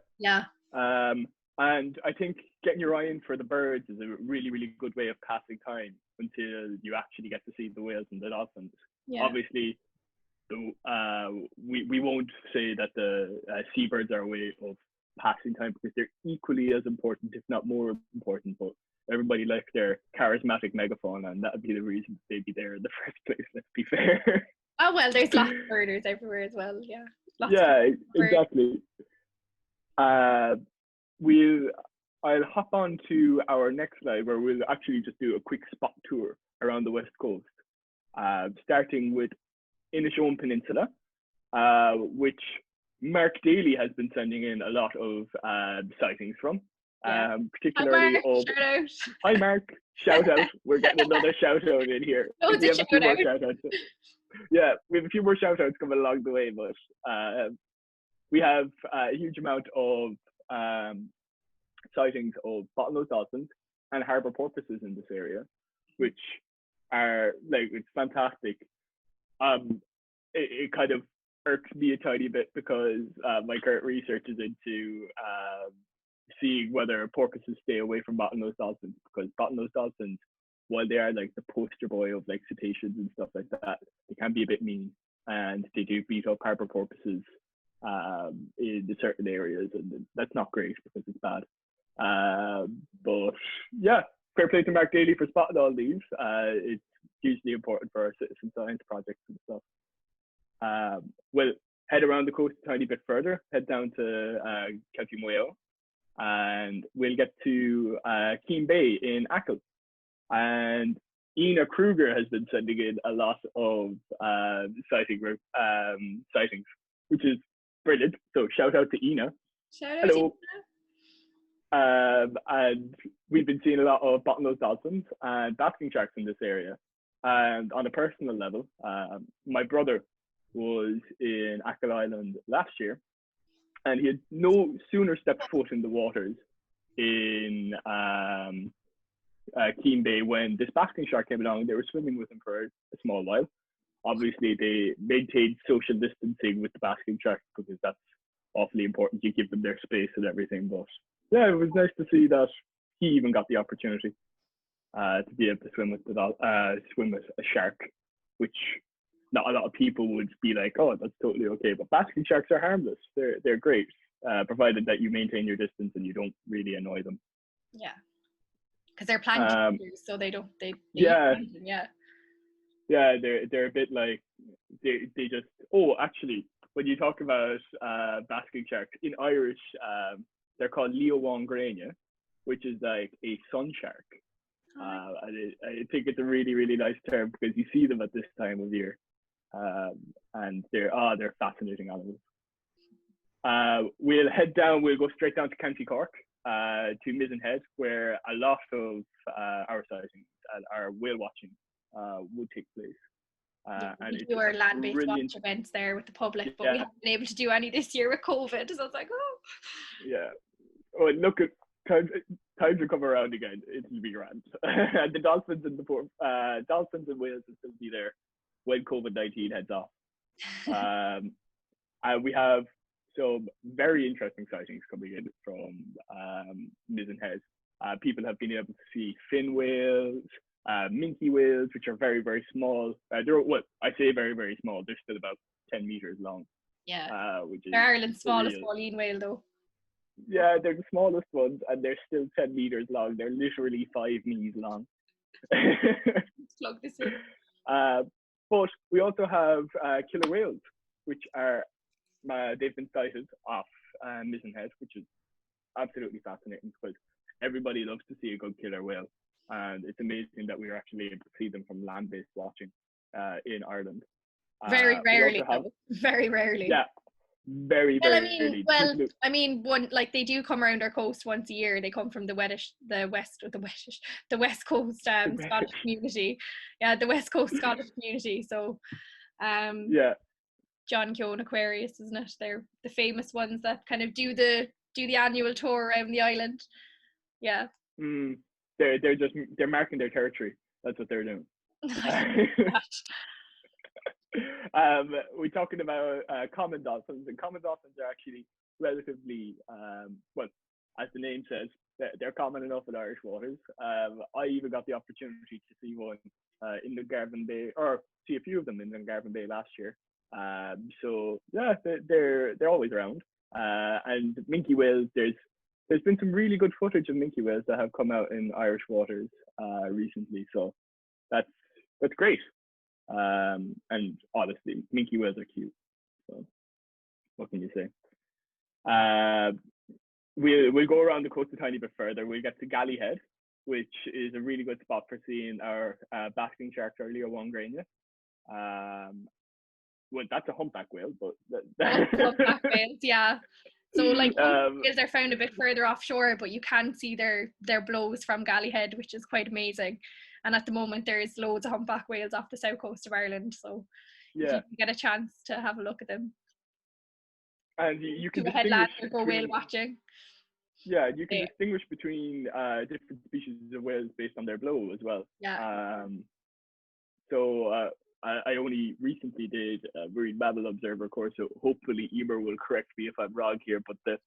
And I think getting your eye in for the birds is a really, really good way of passing time until you actually get to see the whales and the dolphins. Obviously, we won't say that the seabirds are a way of passing time, because they're equally as important, if not more important. But everybody likes their charismatic megafauna, and that would be the reason they'd be there in the first place. Let's be fair. Oh well, there's lots of birders everywhere as well. Yeah. Exactly. I'll hop on to our next slide, where we'll actually just do a quick spot tour around the West Coast, starting with Inishowen Peninsula, which Mark Daly has been sending in a lot of sightings from, particularly Hi Mark, shout out. We're getting another shout out in here. We have a few more shout outs. Yeah, we have a few more shout outs coming along the way, but we have a huge amount of sightings of bottlenose dolphins and harbour porpoises in this area, which are like, it's fantastic. It kind of irks me a tiny bit, because my current research is into seeing whether porpoises stay away from bottlenose dolphins, because bottlenose dolphins, while they are like the poster boy of like cetaceans and stuff like that, they can be a bit mean, and they do beat up harbour porpoises in the certain areas, and that's not great because it's bad. But yeah, fair play to Mark Daly for spotting all these. It's hugely important for our citizen science projects and stuff. We'll head around the coast a tiny bit further, head down to County Mayo, and we'll get to Keene Bay in Achill. And Ina Kruger has been sending in a lot of sightings, which is brilliant. So shout out to Ina. Shout out Hello. to Ina. And we've been seeing a lot of bottlenose dolphins and basking sharks in this area. And on a personal level, my brother was in Achill Island last year, and he had no sooner stepped foot in the waters in Keene Bay when this basking shark came along. They were swimming with him for a small while. Obviously, they maintained social distancing with the basking shark because that's awfully important. You give them their space and everything. But yeah, it was nice to see that he even got the opportunity to be able to swim with a shark, which not a lot of people would be like, oh, that's totally okay. But basking sharks are harmless. They're great, provided that you maintain your distance and you don't really annoy them. Yeah, because they're plant eaters, so they don't. They yeah. Yeah. Yeah, they're a bit like they just. Oh, actually, when you talk about basking sharks in Irish, they're called Leowongrania, which is like a sun shark. And I think it's a really, really nice term because you see them at this time of year, and they're fascinating animals. We'll head down. We'll go straight down to County Cork, to Mizen Head, where a lot of our sightings and our whale watching would take place. And we do our land-based watch events there with the public, but we haven't been able to do any this year with COVID. So it's like, oh. Yeah. Oh, look at time to come around again. It'll be grand. And the dolphins and dolphins and whales will still be there when COVID-19 heads off. We have some very interesting sightings coming in from Mizen Head. People have been able to see fin whales, minke whales, which are very, very small. I say very, very small. They're still about 10 meters long. Yeah. Which is they're Ireland's smallest baleen whale, though. Yeah, they're the smallest ones, and they're still 10 meters long. They're literally 5 knees long. Let's plug this in. But we also have killer whales, which are they've been sighted off Mizen Head, which is absolutely fascinating because everybody loves to see a good killer whale. And it's amazing that we are actually able to see them from land-based watching in Ireland. Very rarely, very rarely. Yeah, very, very rarely. I mean, they do come around our coast once a year. They come from the West Coast Scottish community. Yeah, the West Coast Scottish community. So, yeah. John Keoghan Aquarius, isn't it? They're the famous ones that kind of do the annual tour around the island. Yeah. They're marking their territory. That's what they're doing. We're talking about common dolphins, and common dolphins are actually relatively well, as the name says, they're common enough in Irish waters. I even got the opportunity to see one in Dungarvan Bay, or see a few of them in Dungarvan Bay last year. So yeah, they're always around. And minke whales, there's been some really good footage of minke whales that have come out in Irish waters recently. So that's great. And honestly, minke whales are cute. So what can you say? We'll go around the coast a tiny bit further. We'll get to Galley Head, which is a really good spot for seeing our basking shark, our Leowongrania. Well, that's a humpback whale, but humpback whales, yeah. So whales are found a bit further offshore, but you can see their blows from Galley Head, which is quite amazing. And at the moment, there's loads of humpback whales off the south coast of Ireland. So if you get a chance to have a look at them. And you can distinguish go whale watching. Yeah, you can distinguish between different species of whales based on their blow as well. Yeah. So I only recently did a Marine Mammal Observer course, so hopefully Emer will correct me if I'm wrong here, but the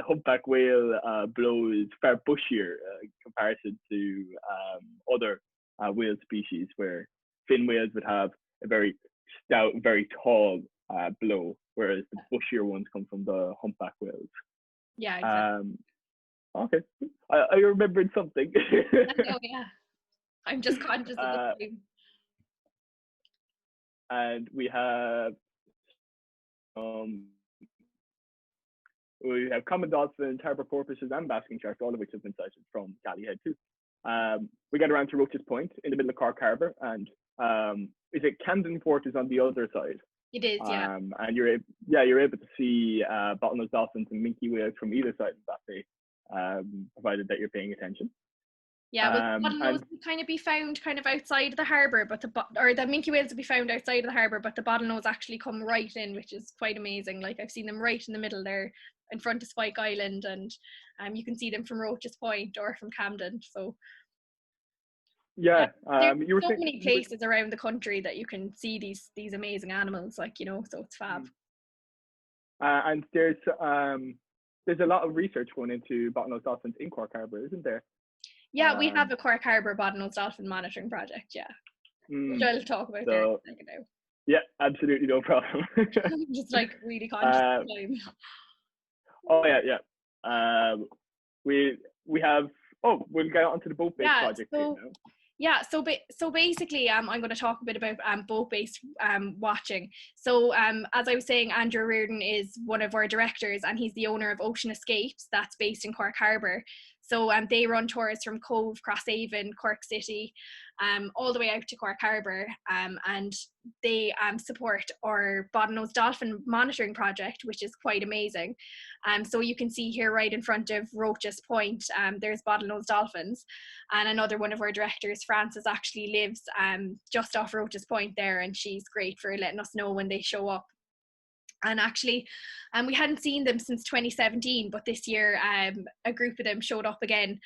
humpback whale blow is far bushier in comparison to other whale species, where fin whales would have a very stout, very tall below, whereas the bushier ones come from the humpback whales. Yeah, exactly. Okay, I remembered something. Oh yeah, I'm just conscious of the time. And um, we have common dolphins, harbour porpoises, and basking sharks, all of which have been sighted from Galley Head too. We get around to Roach's Point in the middle of Cork Harbour, and is it Camden Port is on the other side. It is, yeah. And you're able to see bottlenose dolphins and minke whales from either side of that bay, provided that you're paying attention. Yeah, well, the bottlenose would kind of be found kind of outside the harbour, but the minke whales would be found outside of the harbour, but the bottlenose actually come right in, which is quite amazing. Like, I've seen them right in the middle there, in front of Spike Island, and you can see them from Roach's Point or from Camden. So yeah, there's so many places around the country that you can see these amazing animals, like, you know, so it's fab. And there's a lot of research going into bottlenose dolphins in Cork Harbour, isn't there? Yeah, we have a Cork Harbour bottlenose dolphin monitoring project, yeah. Which I'll talk about there in a second now. Yeah, absolutely no problem. I'm just like really conscious of time. Oh yeah. We have we'll get on to the boat-based project now. Yeah, so basically, I'm going to talk a bit about boat-based watching. So as I was saying, Andrew Reardon is one of our directors, and he's the owner of Ocean Escapes, that's based in Cork Harbour. So they run tours from Cove, Crosshaven, Cork City, all the way out to Cork Harbour, and they support our bottlenose dolphin monitoring project, which is quite amazing. So you can see here right in front of Roach's Point, there's bottlenose dolphins, and another one of our directors, Frances, actually lives just off Roach's Point there, and she's great for letting us know when they show up. And actually, we hadn't seen them since 2017, but this year a group of them showed up again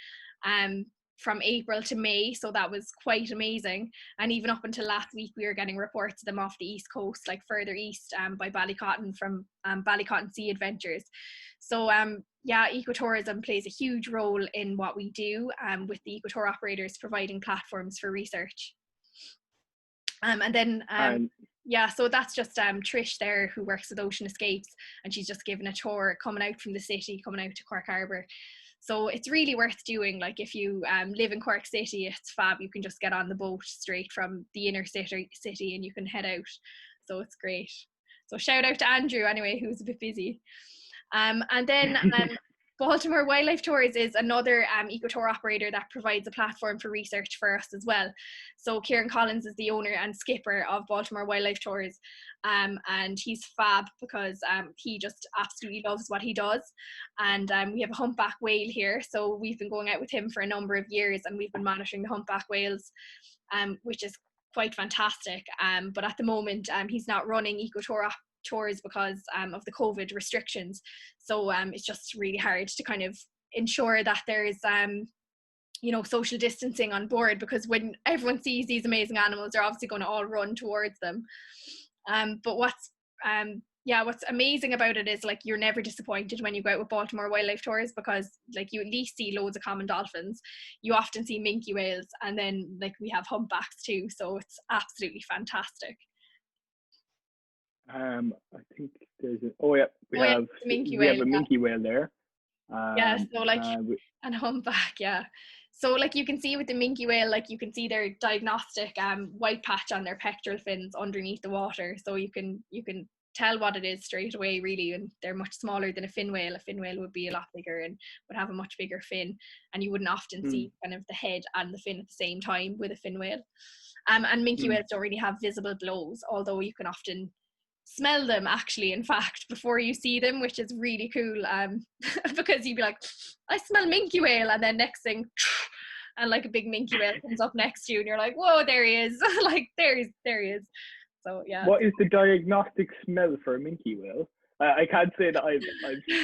from April to May, so that was quite amazing. And even up until last week, we were getting reports of them off the east coast, like further east by Ballycotton, from Ballycotton Sea Adventures. So yeah, ecotourism plays a huge role in what we do, with the ecotour operators providing platforms for research. And then yeah, so that's just Trish there, who works with Ocean Escapes, and she's just given a tour coming out from the city, coming out to Cork Harbour. So it's really worth doing. Like, if you live in Cork City, it's fab. You can just get on the boat straight from the inner city and you can head out. So it's great. So shout out to Andrew anyway, who's a bit busy. And then Baltimore Wildlife Tours is another ecotour operator that provides a platform for research for us as well. So Kieran Collins is the owner and skipper of Baltimore Wildlife Tours, and he's fab because he just absolutely loves what he does. And we have a humpback whale here, so we've been going out with him for a number of years, and we've been monitoring the humpback whales, which is quite fantastic. But at the moment, he's not running ecotour tours because of the COVID restrictions, so it's just really hard to kind of ensure that there's you know, social distancing on board, because when everyone sees these amazing animals, they're obviously going to all run towards them. But what's amazing about it is, like, you're never disappointed when you go out with Baltimore Wildlife Tours, because like you at least see loads of common dolphins, you often see minke whales, and then like we have humpbacks too, so it's absolutely fantastic. I think there's we have a minke whale there. Yeah, so like and humpback, yeah. So like you can see with the minke whale, like you can see their diagnostic white patch on their pectoral fins underneath the water, so you can tell what it is straight away, really. And they're much smaller than a fin whale. A fin whale would be a lot bigger and would have a much bigger fin, and you wouldn't often see kind of the head and the fin at the same time with a fin whale. And minke whales don't really have visible blows, although you can often smell them, actually, in fact, before you see them, which is really cool, because you'd be like, I smell minke whale, and then next thing, and like a big minke whale comes up next to you, and you're like, whoa, there he is. Like there he is. So yeah. What is the diagnostic smell for a minke whale? I can't say that I've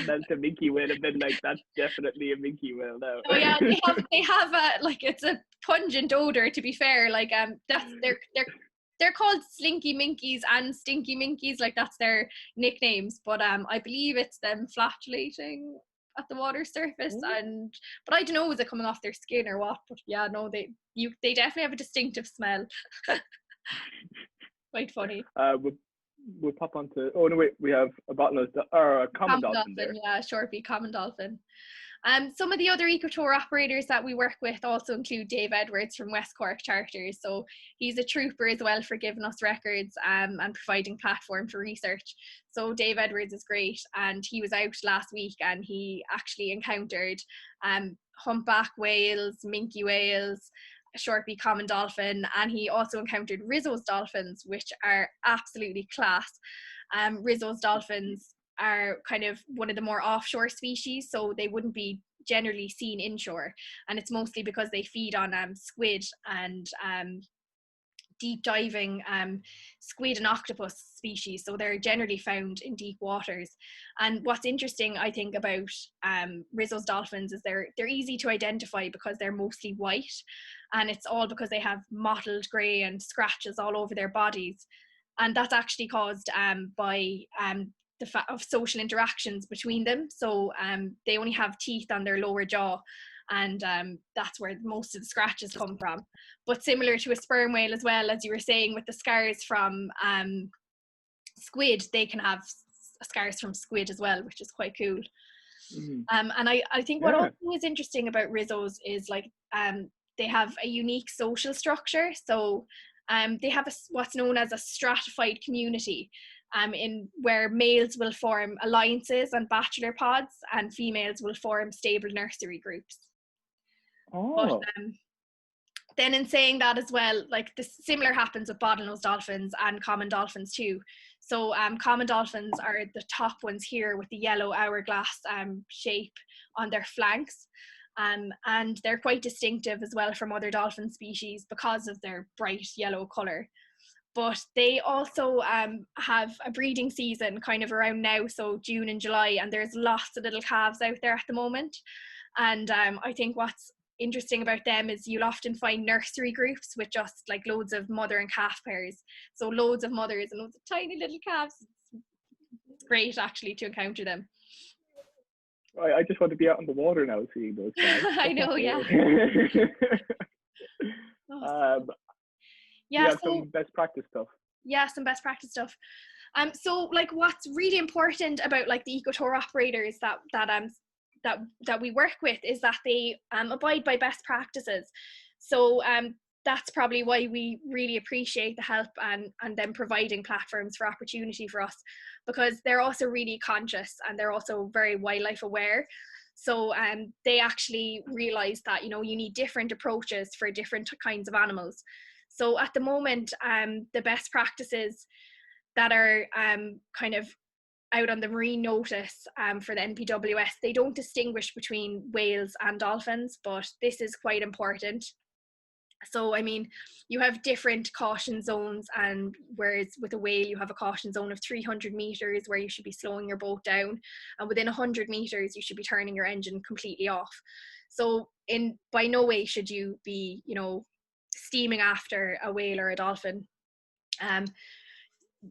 smelled a minke whale and been like, that's definitely a minke whale now. Oh yeah, they have a, like, it's a pungent odor, to be fair. Like that's they're called slinky minkies and stinky minkies, like that's their nicknames. But I believe it's them flatulating at the water surface, but I don't know, is it coming off their skin or what? But yeah, no, they definitely have a distinctive smell. Quite funny. we'll pop onto. Oh no, wait, we have a bottlenose or a common Common dolphin there. dolphin, yeah, short-beak common dolphin. Some of the other eco-tour operators that we work with also include Dave Edwards from West Cork Charters. So he's a trooper as well for giving us records and providing platform for research. So Dave Edwards is great, and he was out last week and he actually encountered humpback whales, minke whales, short-beak common dolphin, and he also encountered Rizzo's dolphins, which are absolutely class. Rizzo's dolphins are kind of one of the more offshore species, so they wouldn't be generally seen inshore, and it's mostly because they feed on squid and deep diving squid and octopus species, so they're generally found in deep waters. And what's interesting, I think, about Rizzo's dolphins is they're easy to identify because they're mostly white, and it's all because they have mottled grey and scratches all over their bodies, and that's actually caused by the fact of social interactions between them. So they only have teeth on their lower jaw, and that's where most of the scratches come from. But similar to a sperm whale as well, as you were saying, with the scars from squid, they can have scars from squid as well, which is quite cool. And I think what also is interesting about Rizzo's is like they have a unique social structure. So they have what's known as a stratified community, in where males will form alliances and bachelor pods, and females will form stable nursery groups. Oh. But then in saying that as well, like the similar happens with bottlenose dolphins and common dolphins too. So common dolphins are the top ones here with the yellow hourglass shape on their flanks. And they're quite distinctive as well from other dolphin species because of their bright yellow colour. But they also have a breeding season kind of around now, so June and July, and there's lots of little calves out there at the moment. And I think what's interesting about them is you'll often find nursery groups with just like loads of mother and calf pairs. So loads of mothers and loads of tiny little calves. It's great actually to encounter them. I just want to be out on the water now seeing those guys. I know, yeah. Yeah, some best practice stuff. Yeah, some best practice stuff. So like what's really important about like the eco-tour operators that we work with is that they abide by best practices. So that's probably why we really appreciate the help and them providing platforms for opportunity for us, because they're also really conscious and they're also very wildlife aware. So they actually realize that, you know, you need different approaches for different kinds of animals. So at the moment, the best practices that are kind of out on the marine notice for the NPWS, they don't distinguish between whales and dolphins, but this is quite important. So, I mean, you have different caution zones, and whereas with a whale, you have a caution zone of 300 meters where you should be slowing your boat down, and within 100 meters, you should be turning your engine completely off. So, by no way should you be, you know, steaming after a whale or a dolphin.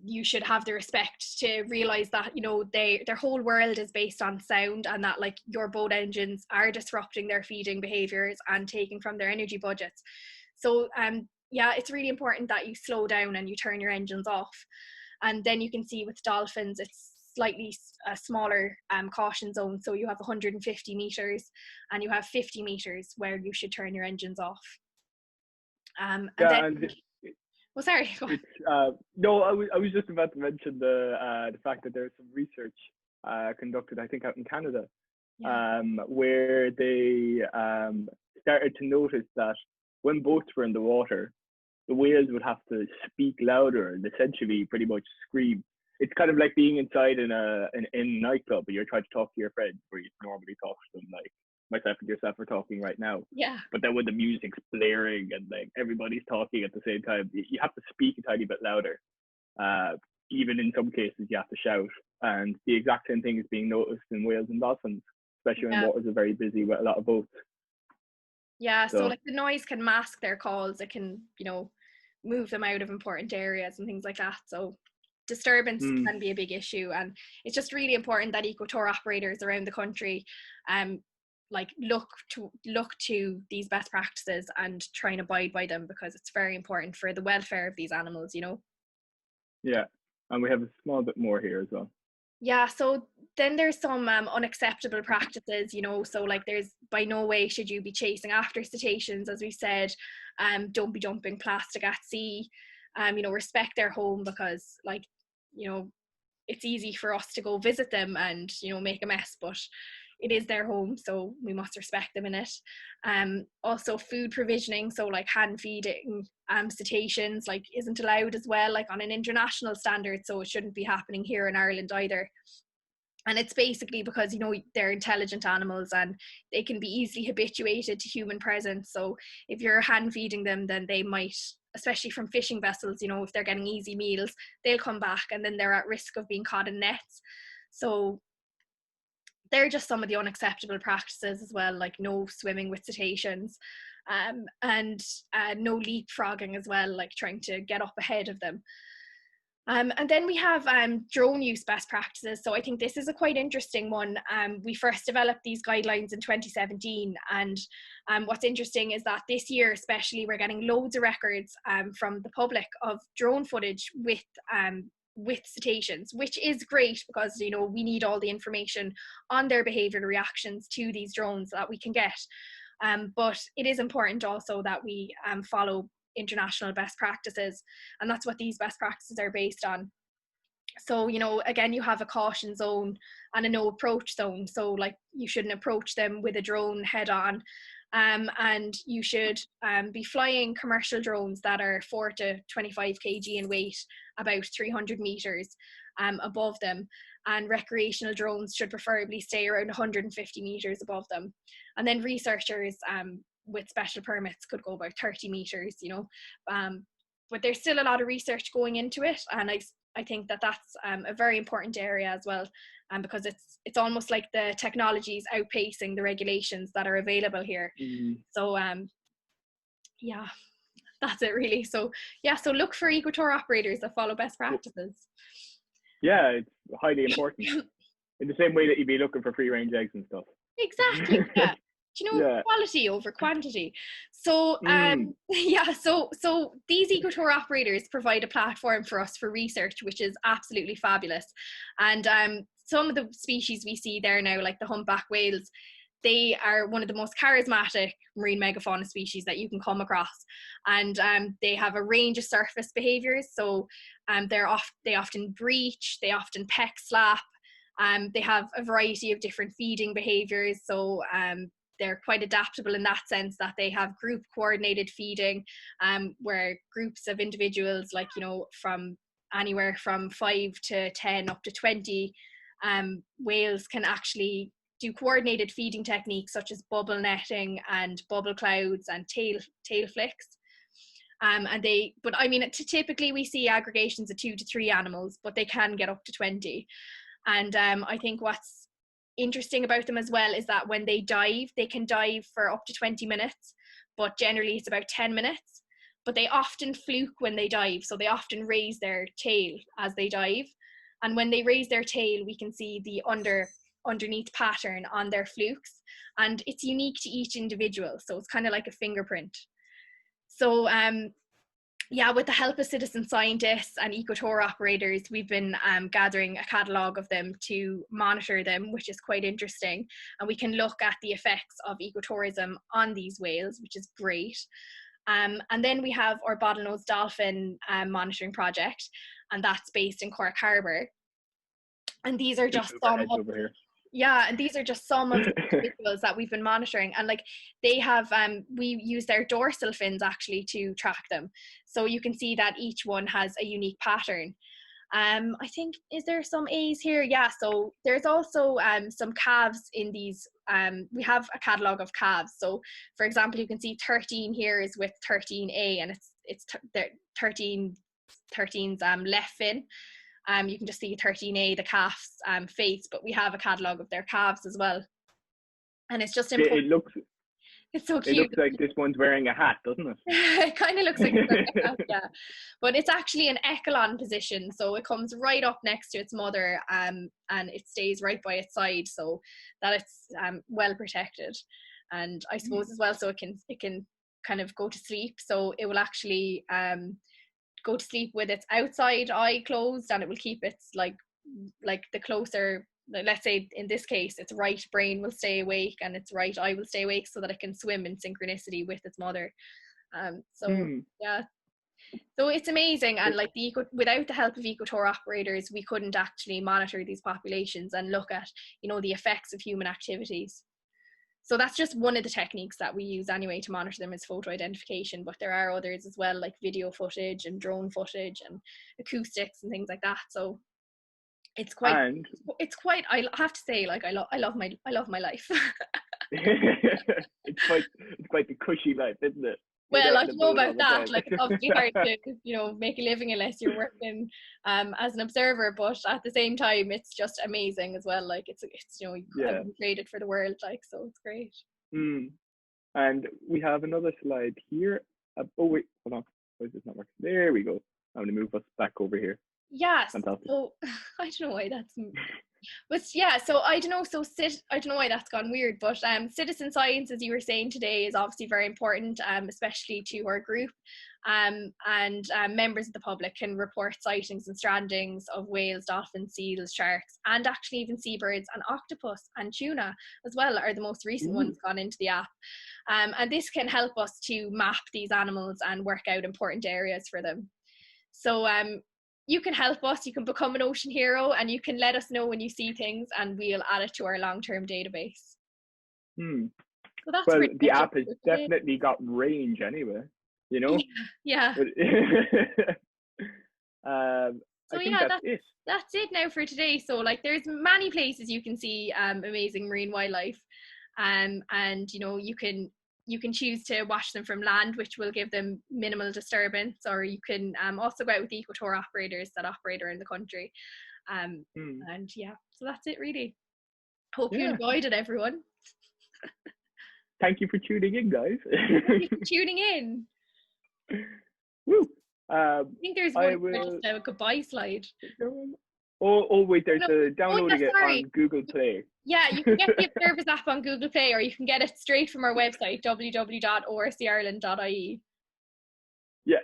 You should have the respect to realize that, you know, their whole world is based on sound, and that like your boat engines are disrupting their feeding behaviors and taking from their energy budgets. So yeah, it's really important that you slow down and you turn your engines off. And then you can see with dolphins, it's slightly a smaller caution zone. So you have 150 meters and you have 50 meters where you should turn your engines off. Well, sorry. No, I was just about to mention the fact that there's some research conducted, I think, out in Canada, where they started to notice that when boats were in the water, the whales would have to speak louder and essentially pretty much scream. It's kind of like being inside in a nightclub, but you're trying to talk to your friends where you normally talk to them, like myself and yourself are talking right now. Yeah. But then when the music's blaring and like everybody's talking at the same time, you have to speak a tiny bit louder. Even in some cases, you have to shout. And the exact same thing is being noticed in whales and dolphins, especially when waters are very busy with a lot of boats. Yeah, so like the noise can mask their calls. It can, you know, move them out of important areas and things like that. So disturbance can be a big issue, and it's just really important that eco-tour operators around the country like look to these best practices and try and abide by them, because it's very important for the welfare of these animals, you know. Yeah, And we have a small bit more here as well. Yeah, so then there's some unacceptable practices, so like there's by no way should you be chasing after cetaceans, as we said. Don't be dumping plastic at sea. Respect their home, because like, it's easy for us to go visit them and make a mess, but it is their home, so we must respect them in it. Also food provisioning, so like hand feeding cetaceans like isn't allowed as well, like on an international standard, so it shouldn't be happening here in Ireland either. And it's basically because they're intelligent animals and they can be easily habituated to human presence. So if you're hand feeding them, then they might, especially from fishing vessels, if they're getting easy meals, they'll come back and then they're at risk of being caught in nets. So they're just some of the unacceptable practices as well, like no swimming with cetaceans, and no leapfrogging as well, like trying to get up ahead of them. And then we have drone use best practices. So I think this is a quite interesting one. We first developed these guidelines in 2017. And what's interesting is that this year, especially, we're getting loads of records from the public of drone footage with cetaceans, which is great because, we need all the information on their behavioral reactions to these drones that we can get. But it is important also that we follow international best practices, and that's what these best practices are based on. So again, you have a caution zone and a no approach zone, so like you shouldn't approach them with a drone head on, and you should be flying commercial drones that are 4 to 25 kg in weight, about 300 meters above them, and recreational drones should preferably stay around 150 meters above them. And then researchers with special permits could go about 30 meters, but there's still a lot of research going into it, and I think that that's a very important area as well, because it's almost like the technology is outpacing the regulations that are available here. So yeah, that's it really. So yeah, so look for eco-tour operators that follow best practices. Yeah, it's highly important. In the same way that you'd be looking for free range eggs and stuff. Exactly. Yeah. Yeah. Quality over quantity. So yeah, so these eco-tour operators provide a platform for us for research, which is absolutely fabulous. And some of the species we see there now, like the humpback whales, they are one of the most charismatic marine megafauna species that you can come across, and they have a range of surface behaviors. So they often breach, they often peck slap. They have a variety of different feeding behaviors. So they're quite adaptable in that sense, that they have group coordinated feeding, where groups of individuals, like, from anywhere from 5 to 10 up to 20 whales can actually do coordinated feeding techniques such as bubble netting and bubble clouds and tail flicks. Typically we see aggregations of 2 to 3 animals, but they can get up to 20. And I think what's interesting about them as well is that when they dive, they can dive for up to 20 minutes, but generally it's about 10 minutes. But they often fluke when they dive, so they often raise their tail as they dive. And when they raise their tail, we can see the underneath pattern on their flukes, and it's unique to each individual, so it's kind of like a fingerprint. So yeah, with the help of citizen scientists and eco-tour operators, we've been gathering a catalogue of them to monitor them, which is quite interesting. And we can look at the effects of ecotourism on these whales, which is great. And then we have our bottlenose dolphin monitoring project, and that's based in Cork Harbour. And these are just some of the individuals that we've been monitoring, and like they have we use their dorsal fins actually to track them, so you can see that each one has a unique pattern. I think, is there some A's here? Yeah, so there's also some calves in these. We have a catalogue of calves, so for example you can see 13 here is with 13A, and it's 13's left fin. You can just see 13A, the calf's face, but we have a catalogue of their calves as well. And it's just important. It's so cute. It looks like this one's wearing a hat, doesn't it? It kind of looks like a hat, yeah. But it's actually an echelon position, so it comes right up next to its mother, and it stays right by its side, so that it's well protected. And I suppose as well, so it can kind of go to sleep, so it will actually go to sleep with its outside eye closed, and it will keep its like the closer, let's say in this case, its right brain will stay awake and its right eye will stay awake, so that it can swim in synchronicity with its mother. So yeah, so it's amazing. And like without the help of ecotour operators, we couldn't actually monitor these populations and look at, you know, the effects of human activities. So that's just one of the techniques that we use anyway to monitor them, is photo identification, but there are others as well, like video footage and drone footage and acoustics and things like that. So it's quite I have to say, like, I love my life. It's quite the cushy life, isn't it? Well, I don't know about that. Like, it's obviously hard to, you know, make a living unless you're working as an observer. But at the same time, it's just amazing as well. Like, it's you know, you created for the world, like, so it's great. And we have another slide here. Oh wait, hold on. Why is this not working? There we go. I'm gonna move us back over here. Yes. Fantastic. So I don't know why that's. But yeah, so I don't know. So I don't know why that's gone weird. But citizen science, as you were saying today, is obviously very important, especially to our group. And members of the public can report sightings and strandings of whales, dolphins, seals, sharks, and actually even seabirds and octopus and tuna as well are the most recent ones gone into the app. And this can help us to map these animals and work out important areas for them. So you can help us, you can become an ocean hero, and you can let us know when you see things, and we'll add it to our long-term database. So that's well, the app has definitely got range anyway, you know? Yeah. So yeah, that's it now for today. So like, there's many places you can see amazing marine wildlife, and you know, you can choose to watch them from land, which will give them minimal disturbance, or you can also go out with ecotour operators that operate around the country. And yeah, so that's it really. Hope you enjoyed it, everyone. Thank you for tuning in, guys. Thank you for tuning in. Woo! I think there's a goodbye slide. Oh wait, there's downloading it on Google Play. Yeah, you can get the Observers app on Google Play, or you can get it straight from our website, www.orcireland.ie. Yeah.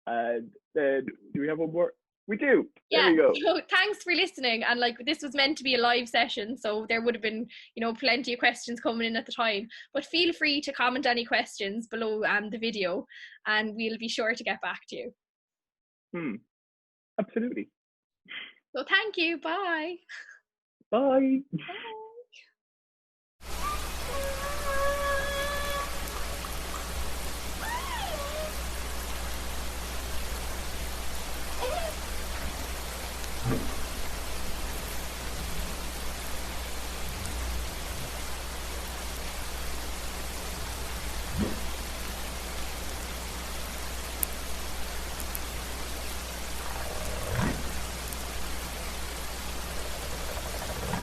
And then do we have one more? We do. Yeah. There we go. So thanks for listening. And like, this was meant to be a live session, so there would have been, you know, plenty of questions coming in at the time. But feel free to comment any questions below the video, and we'll be sure to get back to you. Absolutely. So thank you. Bye. Bye. Bye.